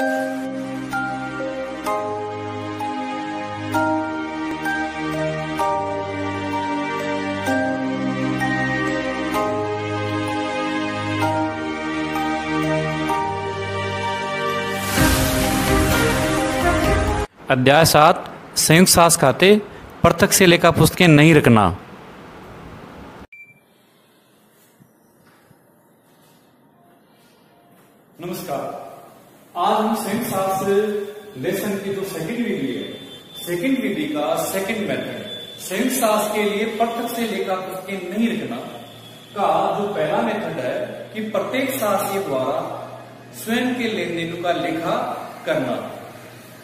अध्याय 7 संयुक्त सास खाते पृथक से लेखा पुस्तकें नहीं रखना। नमस्कार। आज हम संयुक्त सास लेसन की जो सेकंड विधि है, सेकंड विधि का सेकंड मेथड संयुक्त सास के लिए पृथक से लेखा पुस्तकें नहीं रखना का जो पहला मेथड है कि प्रत्येक सासी द्वारा स्वयं के लेन देन का लेखा करना।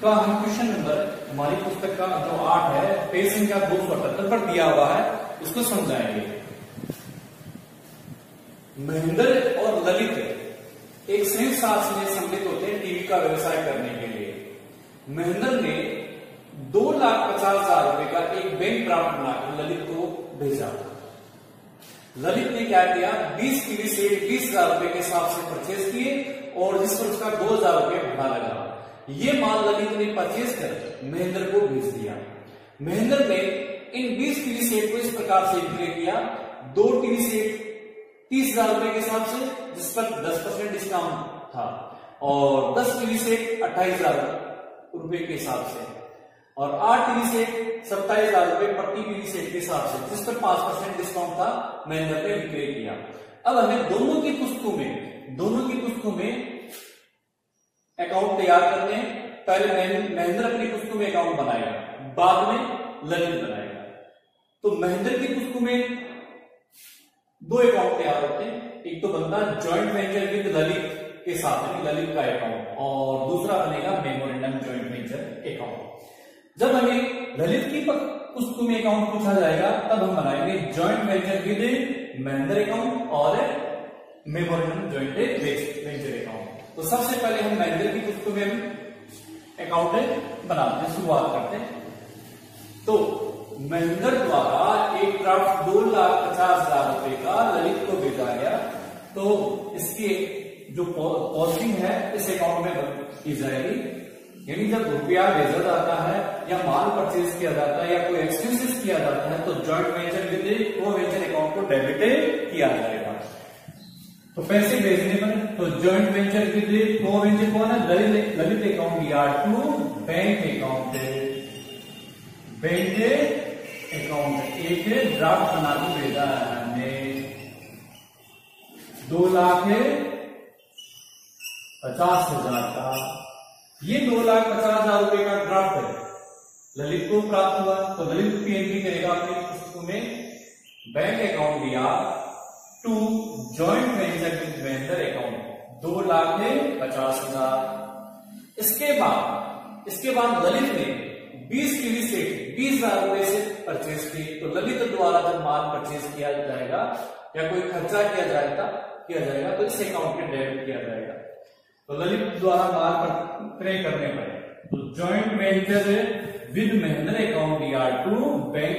तो हम क्वेश्चन नंबर हमारी पुस्तक का जो 8 है, पेज संख्या 278 पर दिया हुआ है, उसको समझाएंगे। महेंद्र और ललित एक संयुक्त सास में सम्मिलित होते हैं टीवी का व्यवसाय करने के लिए। महेंद्र ने 2,50,000 रुपए का एक बैंक ड्राफ्ट बनाकर ललित को भेजा। ललित ने क्या किया, 20 टीवी सेट 20,000 रुपए के हिसाब से परचेज किए और जिस पर उसका 2,000 रुपए भाड़ा लगा। ये माल ललित ने परचेज कर महेंद्र को भेज दिया। महेंद्र ने इन 20 टीवी सेट को इस प्रकार से विक्रय किया। 2 टीवी सेट 30,000 रुपए के हिसाब से, जिस पर 10% डिस्काउंट था, और 10 टीवी सेट 28,000 रुपए के हिसाब से, और 8 टीवी सेट 27,000 रुपए प्रति टीवी सेट के हिसाब से, जिस पर 5% डिस्काउंट था, महेंद्र ने विक्रय किया। अब हमें दोनों की पुस्तकों में अकाउंट तैयार करने हैं। पहले महेंद्र अपनी पुस्तकों में अकाउंट बनाएगा, बाद में ललित बनाएगा। तो महेंद्र की पुस्तकों में 2 अकाउंट तैयार होते हैं। एक तो बनता है ज्वाइंट वेंचर विद ललित के साथ में ललित का अकाउंट, और दूसरा बनेगा मेमोरेंडम ज्वाइंट वेंचर अकाउंट। जब हमें ललित की पुस्तकों में अकाउंट पूछा जाएगा, तब हम बनाएंगे joint venture with Mahendra account और मेमोरेंडम ज्वाइंट वेंचर अकाउंट। तो सबसे पहले हम महेंद्र की पुस्तकों में अकाउंट बनाते हैं, शुरुआत करते हैं। तो महेंद्र द्वारा एक ड्राफ्ट 2,50,000 रुपए का ललित को भेजा गया। तो इसकी जो पोस्टिंग है इस अकाउंट में की जाएगी। यानी जब रुपया भेजा जाता है या माल परचेज किया जाता है या कोई एक्सपेंसेस किया जाता है, तो joint venture with co venture account को डेबिट किया जाएगा। तो पैसे भेजने पर तो joint venture with co venture कौन है, ललित अकाउंट दिया to bank account. Bank account एक ड्राफ्ट बना के भेजा है हमने 2,50,000 का। ये 2,50,000 रुपए का ड्राफ्ट है, ललित को प्राप्त हुआ। तो ललित की एंट्री करेगा अपनी पुस्तकों में बैंक अकाउंट दिया to joint venture with Mahendra account 2,50,000। इसके बाद ललित ने 20 टीवी सेट 20,000 रुपए से परचेज की। तो ललित द्वारा जब माल परचेज किया जाएगा या कोई खर्चा किया जाएगा तो इस अकाउंट में डेबिट किया जाएगा। तो ललित द्वारा माल क्रय करने पर तो joint venture with Mahendra account दिया टू बैंक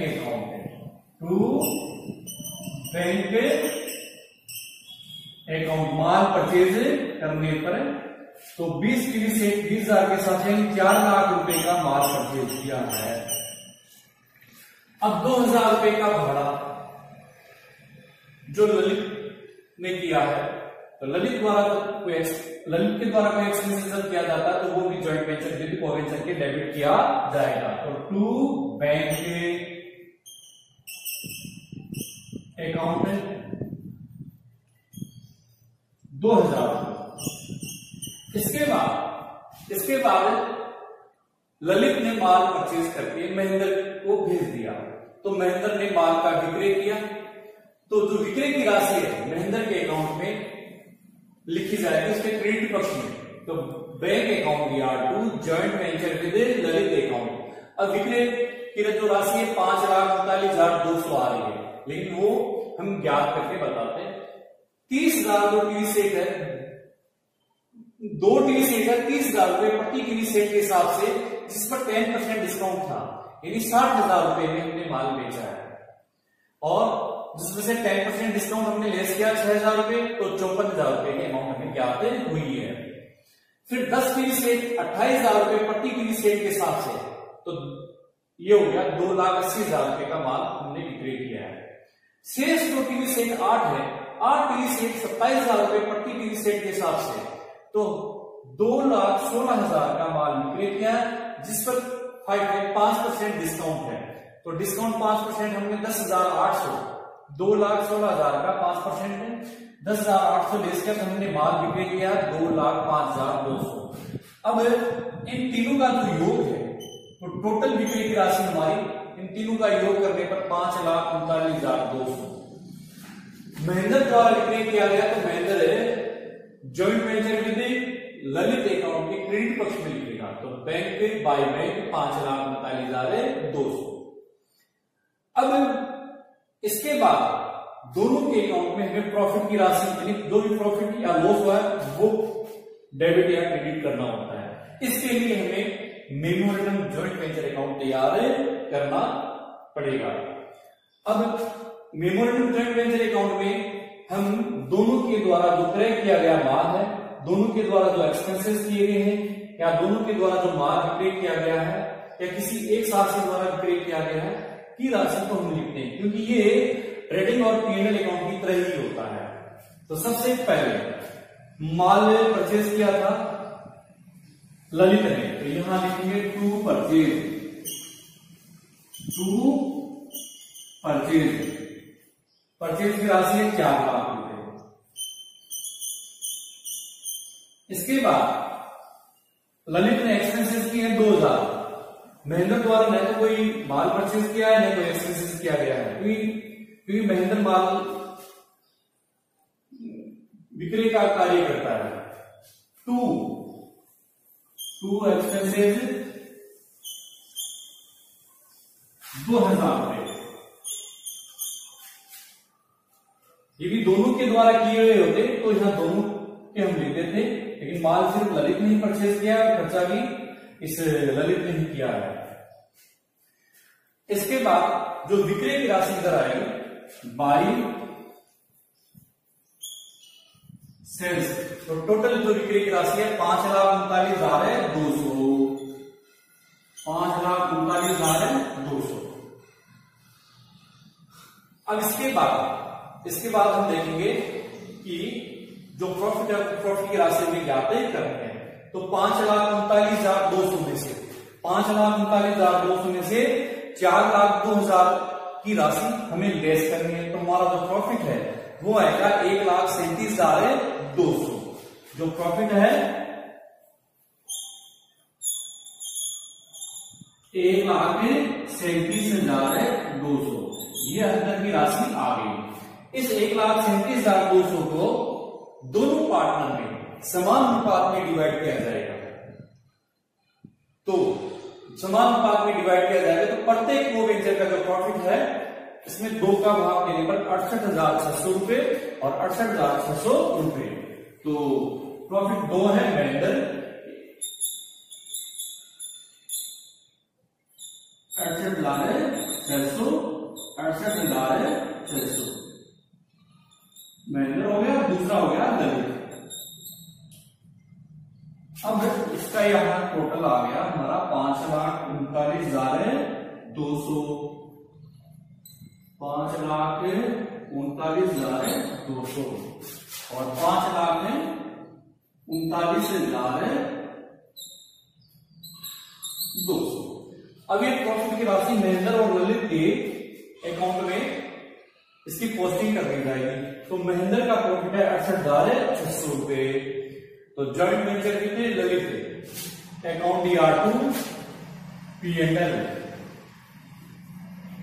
अकाउंट माल परचेज करने पर तो 20 टीवी सेट 20,000 के साथ 4 लाख रुपए का माल परचेज किया है। अब 2,000 रुपए का भाड़ा जो ललित ने किया है, तो ललित के द्वारा कोई एक्सपेंसेस जब किया जाता है तो वो भी joint venture with co venture के डेबिट किया जाएगा। तो टू बैंक अकाउंट 2,000। इसके बाद ललित ने माल परचेज करके महेंद्र को भेज दिया। तो महेंद्र ने माल का विक्रय किया। तो जो विक्रय की राशि है महेंद्र के अकाउंट में लिखी जाएगी उसके क्रेडिट पक्ष में। तो बैंक अकाउंट दिया to joint venture with Lalit account. अब विक्रय की जो राशि है 5,48,200 आ रही है, लेकिन वो हम ज्ञात करके बताते हैं। 30,000 जो टीवी सेट है, 2 टीवी सेट है 30,000 रुपए प्रति टीवी सेट के हिसाब से, जिस पर 10% डिस्काउंट था, यानी 60,000 रुपए में हमने माल बेचा है। और जिसमें से 10% डिस्काउंट हमने लेस किया 6,000 रुपए, तो 54,000 रुपए की अमाउंट हमें ज्ञात हुई है। फिर 10 पीवी सेट 28,000 रुपए प्रति पीवी सेट के हिसाब से, तो ये हो गया 2,80,000 रुपए का माल हमने विक्रय किया है। शेष जो पीवी सेट 8 है, 8 पीवी सेट 27,000 रुपए प्रति पीवी सेट के हिसाब से, तो 2,16,000 का माल विक्रय किया है, जिस पर 5% डिस्काउंट है। तो डिस्काउंट 5% हमने 10,800, 2,16,000 का 5% है, 10,800 लेकर हमने माल विक्रय किया 2,05,200। अब इन तीनों का जो योग है, तो टोटल बिक्री की राशि हमारी इन तीनों का योग करने पर 5,39,200 महेंद्र द्वारा विक्रय किया गया। तो Mahendra joint venture with Lalit account के क्रेडिट पक्ष में लिखेगा, तो बैंक बाय बैंक 5,39,200। अब इसके बाद दोनों के अकाउंट में हमें प्रॉफिट की राशि, यानी जो भी प्रॉफिट या लॉस हुआ है वो डेबिट या क्रेडिट करना होता है। इसके लिए हमें मेमोरेंडम जॉइंट वेंचर अकाउंट तैयार करना पड़ेगा। अब मेमोरेंडम जॉइंट वेंचर अकाउंट में हम दोनों के द्वारा जो क्रय किया गया माल है, दोनों के द्वारा जो एक्सपेंसेस किए गए हैं, या दोनों के द्वारा जो माल विक्रय किया गया है, या किसी एक साथी द्वारा विक्रय किया गया है की राशि को हम लिखते हैं, क्योंकि ये ट्रेडिंग और पीएनएल अकाउंट की तरह ही होता है। तो सबसे पहले माल परचेज किया था ललित ने, तो यहां लिखेंगे to purchase, to purchase, purchase की राशि है 4 लाख रुपए। इसके बाद ललित ने एक्सपेंसेस किए हैं 2,000। महेंद्र द्वारा न तो कोई माल परचेज किया है, न कोई एक्सपेंसेस किया गया है, क्योंकि महेंद्र माल विक्रय का कार्य करता है। टू एक्सपेंसेस 2,000 रुपए, ये भी दोनों के द्वारा किए हुए होते तो यहां दोनों के हम लिख देते, लेकिन माल सिर्फ ललित ने ही परचेज किया और खर्चा भी इस ललित ने ही किया है। इसके बाद जो विक्रय की राशि इधर आएगी बाई सेल्स, तो टोटल जो विक्रय की राशि है 5,39,200, 5,39,200। अब इसके बाद हम देखेंगे कि जो प्रॉफिट है, प्रॉफिट की राशि हमें ज्ञात करनी है। तो 5,39,200 में से 5,39,200 में से 4,02,000 की राशि हमें लेस करनी है। तो हमारा जो प्रॉफिट है वो आएगा 1,37,200। जो प्रॉफिट है 1,37,200, ये अंदर की राशि आ गई। इस 1,37,200 को दोनों पार्टनर में समान अनुपात में डिवाइड किया जाएगा। तो समान अनुपात में डिवाइड किया जाएगा तो प्रत्येक को वेंचर का जो प्रॉफिट है इसमें 2 का भाग देने पर 68,600 रुपए और 68,600 रुपए। तो प्रॉफिट 2 है महेंद्र, 68,600, 68,600 महेंद्र हो गया, दूसरा हो गया ललित। अब इसका यहां टोटल आ गया हमारा 5,39,200, 5,39,200 और 5,39,200। अब ये प्रॉफिट की राशि महेंद्र और ललित के अकाउंट में इसकी पोस्टिंग कर दी जाएगी। तो महेंद्र का प्रॉफिट है 68,600 रुपए। तो जॉइंट वेंचर कितने Lalit account DR2 P&L,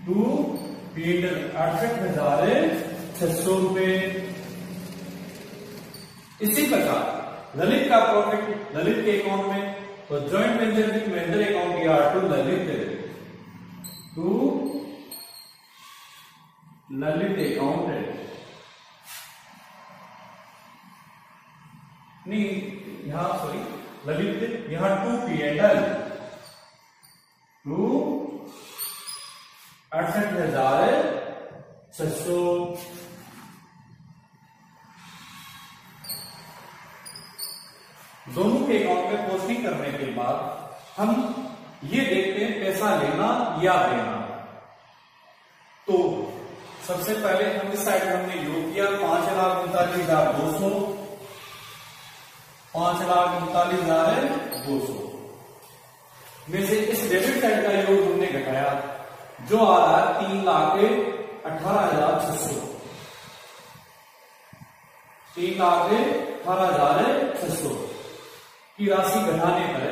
to P&L 68,600 रुपए। इसी प्रकार ललित का प्रॉफिट ललित के अकाउंट में, तो joint venture with Mahendra account DR2 Lalit to Lalit account नहीं, यहां सॉरी ललित यहां 2 P&L टू 68,600। दोनों के अकाउंट में पोस्टिंग करने के बाद हम ये देखते हैं पैसा लेना या देना। तो सबसे पहले हम इस साइड में हमने योग किया 5,39,200, 5,39,200 में से इस डेबिट साइड का योग हमने घटाया जो आ रहा है 3,18,600, 3,18,600 की राशि घटाने पर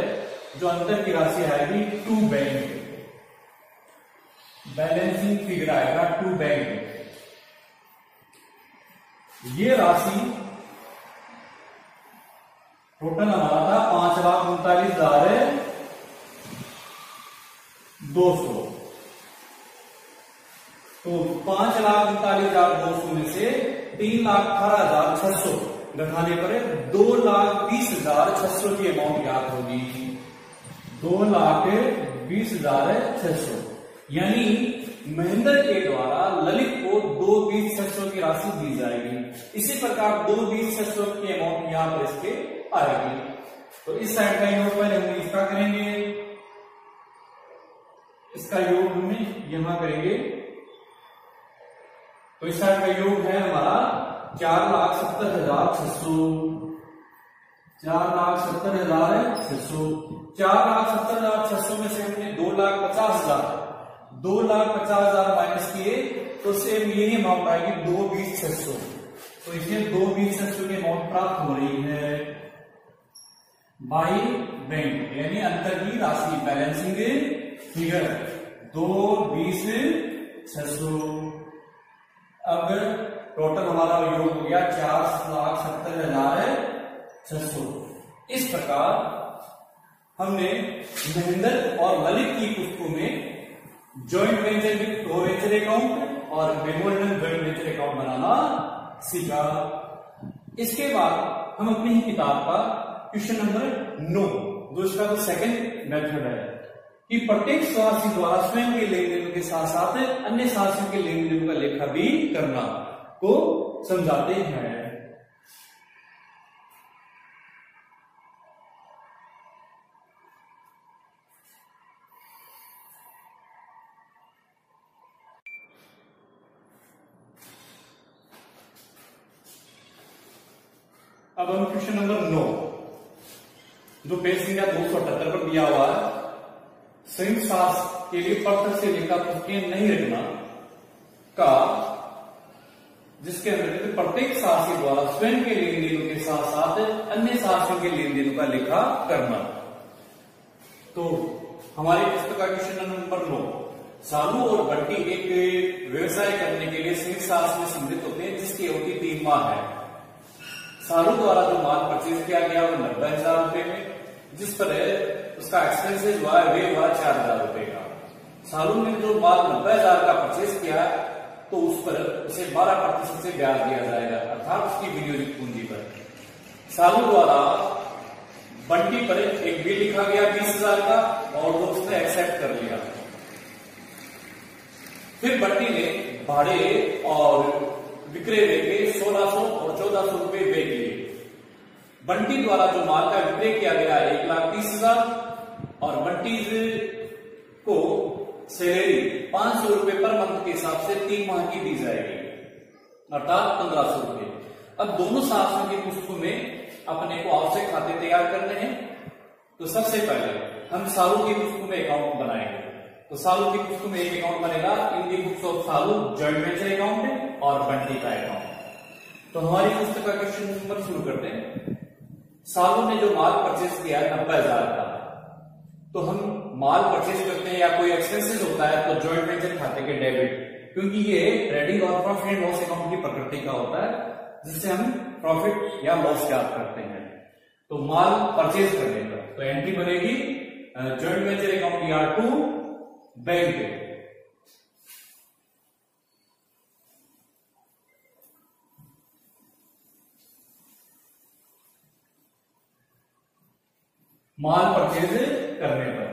जो अंतर की राशि आएगी टू बैंक, बैलेंसिंग फिगर आएगा टू बैंक। ये राशि टोटल हमारा था 5,39,200। तो 5,39,200 में से 3,18,600 घटाने पर 2,20,600 की अमाउंट याद होगी, 2,20,600। यानी महेंद्र के द्वारा ललित को 2,20,600 की राशि दी जाएगी। इसी प्रकार 2,20,600 की अमाउंट यहां पर इसके आएगी। तो इस साइड का योग पहले हम इसका करेंगे, इसका योग हमने यहां करेंगे। तो इस साइड का योग है हमारा 4,70,600, 4,70,600, 4,70,600 में से हमने 2,50,000 माइनस किए तो सेम यही अमाउंट आएगी 2,20,600। तो इसमें 2,20,600 की अमाउंट प्राप्त हो रही है बाई बैंक, यानी अंतर की राशि, बैलेंसिंग फिगर 2,20,600। अब टोटल हमारा योग हो गया 4,70,600। इस प्रकार हमने महेंद्र और ललित की पुस्तकों में joint venture with co venture account और मेमोरेंडम जॉइंट वेंचर अकाउंट बनाना सीखा। इसके बाद हम अपनी ही किताब का क्वेश्चन नंबर 9, जो इसका तो सेकंड मेथड है कि प्रत्येक सदस्य द्वारा स्वयं के लेन देन के साथ साथ अन्य सदस्यों के लेन देन का लेखा भी करना को समझाते हैं। अब हम क्वेश्चन नंबर 9 जो पेज संख्या 278 पर दिया हुआ है, संयुक्त शासन के लिए प्रत्यक्ष से लेखा पुस्तकें नहीं रखना का, जिसके अंतर्गत प्रत्येक शासी द्वारा स्वयं के लेन देनों के साथ साथ अन्य शासियों के लेन देनों का लेखा करना। तो हमारी पुस्तक का क्वेश्चन नंबर 9, सालू और भट्टी एक व्यवसाय करने के लिए संयुक्त शासन में सम्मिलित होते हैं जिसकी अवधि 3 माह है। सालू द्वारा जो माल परचेज किया गया वो 90,000 रुपए में, जिस पर उसका एक्सपेंसेस हुआ है वे हुआ 4,000 रुपए का। सालू ने जो माल 90,000 का परचेज किया तो उस पर उसे 12% से ब्याज दिया जाएगा, अर्थात उसकी विनियोजित पूंजी पर। सालू द्वारा बंटी पर एक बिल लिखा गया 20,000 का और वो उसने एक्सेप्ट कर लिया। फिर बंटी ने भाड़े और विक्रय के 1,600 और 1,400 रुपए व्यय किए। बंटी द्वारा जो माल का विक्रय किया गया 1,30,000 और बंटी को सैलरी 500 रुपए पर मंथ के हिसाब से 3 माह की दी जाएगी, अर्थात 1,500 रुपए। अब दोनों शासकों की पुस्तकों में अपने को आवश्यक खाते तैयार करने हैं। तो सबसे पहले हम सालू की पुस्तकों में अकाउंट बनाएंगे। तो सालू की पुस्तकों में एक अकाउंट बनेगा in the books of Salu, joint venture account और बंटी का अकाउंट। तो हमारी पुस्तक का क्वेश्चन नंबर शुरू करते हैं। सालू ने जो माल परचेज किया है 90,000 का, तो हम माल परचेज करते हैं या कोई एक्सपेंसेस होता है तो जॉइंट वेंचर खाते के डेबिट, क्योंकि ये ट्रेडिंग और प्रॉफिट एंड लॉस अकाउंट की प्रकृति का होता है जिससे हम प्रॉफिट या लॉस याद करते हैं। तो माल परचेज करने का तो एंट्री बनेगी joint venture account ER2 bank. माल परचेज करने पर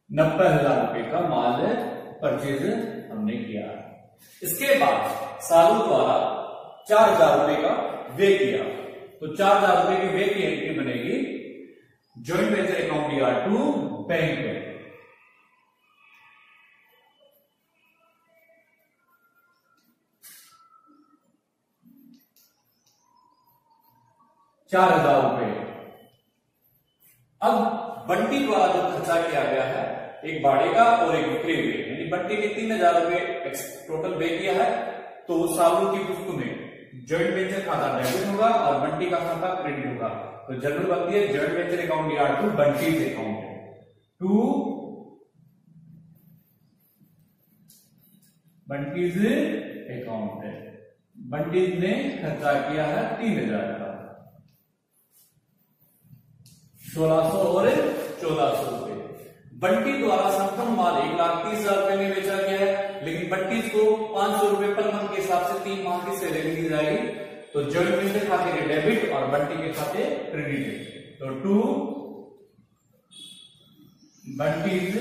90,000 रुपए का माल परचेज हमने किया। इसके बाद सालू द्वारा 4,000 रुपए का वे किया, तो 4,000 रुपए के वे की एंट्री बनेगी joint venture account DR2 bank में। 4,000 रुपए। अब बंटी द्वारा जो खर्चा किया गया है, एक भाड़े का और एक विक्रय व्यय, यानी बंटी ने 3,000 रुपए टोटल व्यय किया है, तो सालों की पुस्तक में जॉइंट वेंचर खाता डेबिट होगा और बंटी का खाता क्रेडिट होगा। तो जनरल बनती है joint venture account DR2 Bunty's account है। टू बंटीज अकाउंट है, बंटीज ने खर्चा किया है 3,000 का, 1,600 और 1,400 रुपए। बंटी द्वारा संपूर्ण माल 1,30,000 रुपए में बेचा गया है, लेकिन बंटी को 500 रुपए पर मंथ के हिसाब से 3 माह की सैलरी दी जाएगी, तो जॉइंट वेंचर खाते के डेबिट और बंटी के खाते क्रेडिट। तो टू बंटीज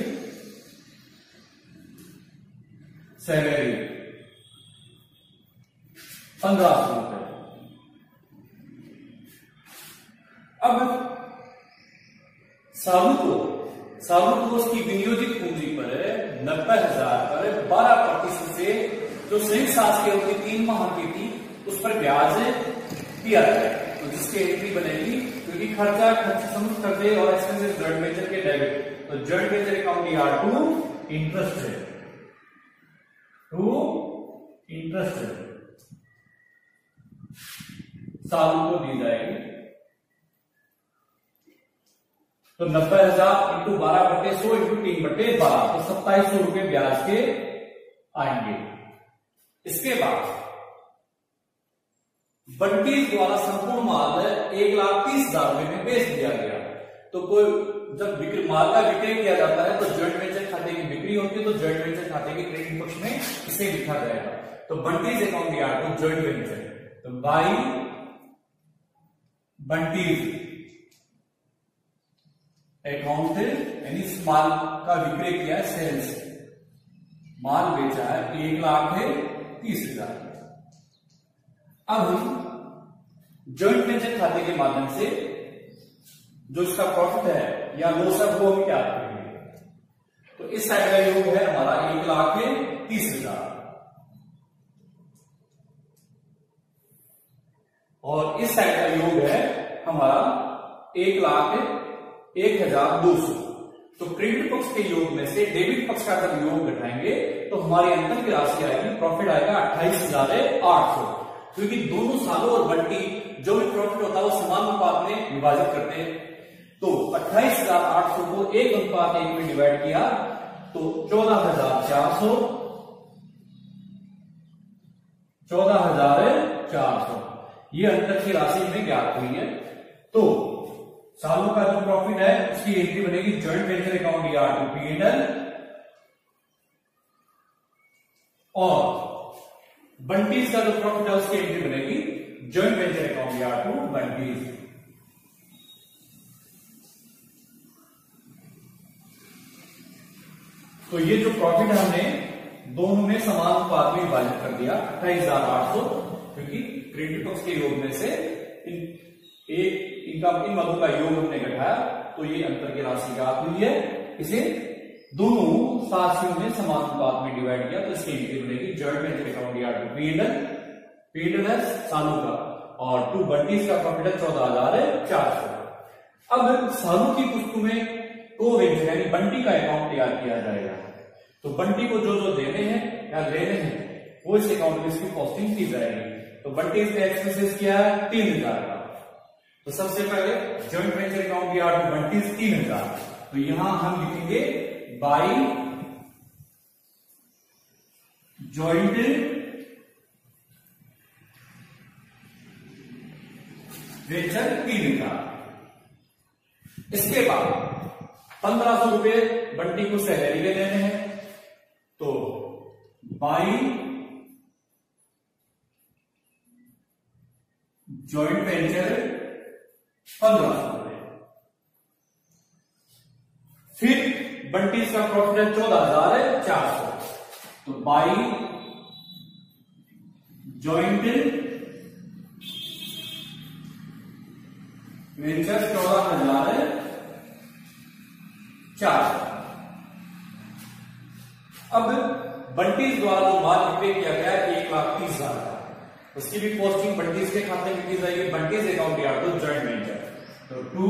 सैलरी 1,500 रुपए। अब साबु को उसकी विनियोजित पूंजी पर 90,000 पर 12% से जो संयुक्त सास की अवधि 3 माह की थी उस पर ब्याज दिया जाए, तो जिसकी एंट्री बनेगी, क्योंकि खर्चा समूह खर्चे और एक्सपेंसेस जॉइंट वेंचर के डेबिट, तो joint venture account DR2 interest है, टू इंटरेस्ट साबु को दी जाएगी। तो 90,000 इंटू 12/100 इंटू 3/12, तो 2700 रुपए ब्याज के आएंगे। इसके बाद बंटी द्वारा संपूर्ण माल 1,30,000 रुपए में बेच दिया गया, तो कोई जब माल का विक्रय किया जाता है तो जॉइंट वेंचर खाते की बिक्री होती है, तो जॉइंट वेंचर खाते के क्रेडिट पक्ष में इसे लिखा जाएगा। तो Bunty's account DR2 joint venture, तो बाई बंटीज अकाउंट, यानी इस माल का विक्रय किया है, सेल्स माल बेचा है 1,30,000। अब हम जॉइंट वेंचर खाते के माध्यम से जो इसका प्रॉफिट है या लॉस है वो हम क्या करेंगे, तो इस साइड का योग है हमारा 1,30,000 और इस साइड का योग है हमारा 1,01,200। तो क्रेडिट पक्ष के योग में से डेबिट पक्ष का जब योग घटाएंगे तो हमारी अंतर की राशि आएगी, प्रॉफिट आएगा 28,800, क्योंकि दोनों सालों और बंटी जो भी प्रॉफिट होता है वो समान अनुपात में विभाजित करते हैं। तो 28,800 को 1:1 में डिवाइड किया तो 14,400, 14,400 ये अंतर की राशि में ज्ञात हुई है। तो सालों का जो प्रॉफिट है उसकी एंट्री बनेगी joint venture account DR2 P&L, और बंटीज का जो प्रॉफिट है उसकी एंट्री बनेगी joint venture account DR2 Bunty's. तो ये जो प्रॉफिट है हमने दोनों में समान अनुपात में विभाजित कर दिया 28,800, क्योंकि क्रेडिट पक्ष के योग में से इन मदों का योग हमने घटाया तो ये अंतर की राशि ज्ञात हुई है। इसे दोनों राशियों में समान अनुपात में डिवाइड किया तो इसकी एंट्री बनेगी joint venture account DR2 P&L है सालों का, और टू बंटीज का प्रॉफिट है 14,400। अब सालों की पुस्तकों में को वेंचर यानी बंटी का अकाउंट तैयार किया जाएगा, तो बंटी को जो जो देने हैं या लेने हैं वो इस अकाउंट में इसकी पोस्टिंग की जाएगी। तो बंटी ने एक्सपेंसेस किया है 3,000 का, तो सबसे पहले joint venture account DR2 Bunty's 3,000, तो यहां हम लिखेंगे बाई जॉइंट वेंचर 3,000। इसके बाद 1,500 रुपए बंटी को सैलरी के देने हैं, तो बाई जॉइंट वेंचर 1,500 रुपए। फिर बंटी का प्रॉफिट है 14,400, तो बाई जॉइंट वेंचर 14,004। अब बंटीज द्वारा जो माल पे किया गया 1,30,000 का, उसकी भी पोस्टिंग बंटीज के खाते में की जाएगी। बंटीज अकाउंट या तो जॉइंट वेंचर, तो 2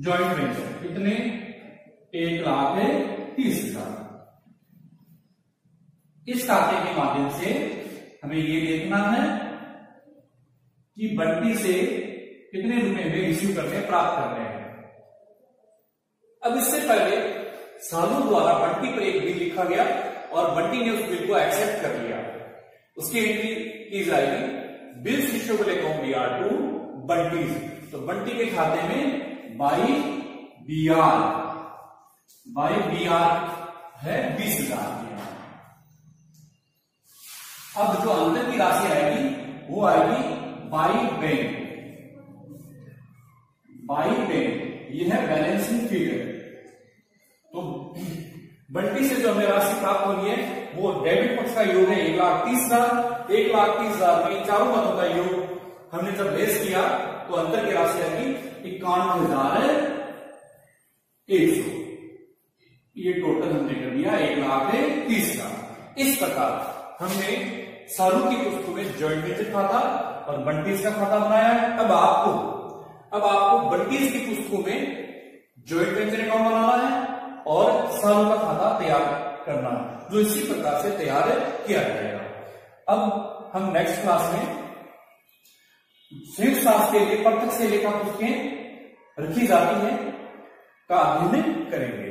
जॉइंट वेंचर कितने 1,30,000। इस खाते के माध्यम से हमें ये देखना है कि बंटी से कितने रुपए में रिसीव करके प्राप्त कर रहे हैं। अब इससे पहले सालू द्वारा बंटी पर एक बिल लिखा गया और बंटी ने उस बिल को एक्सेप्ट कर लिया। उसकी एंट्री की जाएगी bill issuable account BR2 Bunty. तो बंटी के खाते में बाई BR है 20,000। अब जो अंदर की राशि आएगी वो आएगी बाई बैंक, ये है बैलेंसिंग फिगर। तो बंटी से जो हमें राशि प्राप्त होनी है वो डेबिट पक्ष का योग है 1,30,000। 1,30,000 में चारों मतों का योग हमने जब लेस किया तो अंतर की राशि आएगी 51,100। ये टोटल हमने कर दिया 1,30,000। इस प्रकार हमने सारू की पुस्तकों में जॉइंट वेंचर खाता और बंटीज का खाता बनाया है। अब आपको बंटीज की पुस्तकों में जॉइंट वेंचर अकाउंट बनाना है और सारू का खाता तैयार करना है, जो इसी प्रकार से तैयार किया जाएगा। अब हम नेक्स्ट क्लास में संयुक्त शास्त्र के लिए प्रत्यक्ष से लेखा पुस्तकें रखी जाती हैं का अध्ययन करेंगे।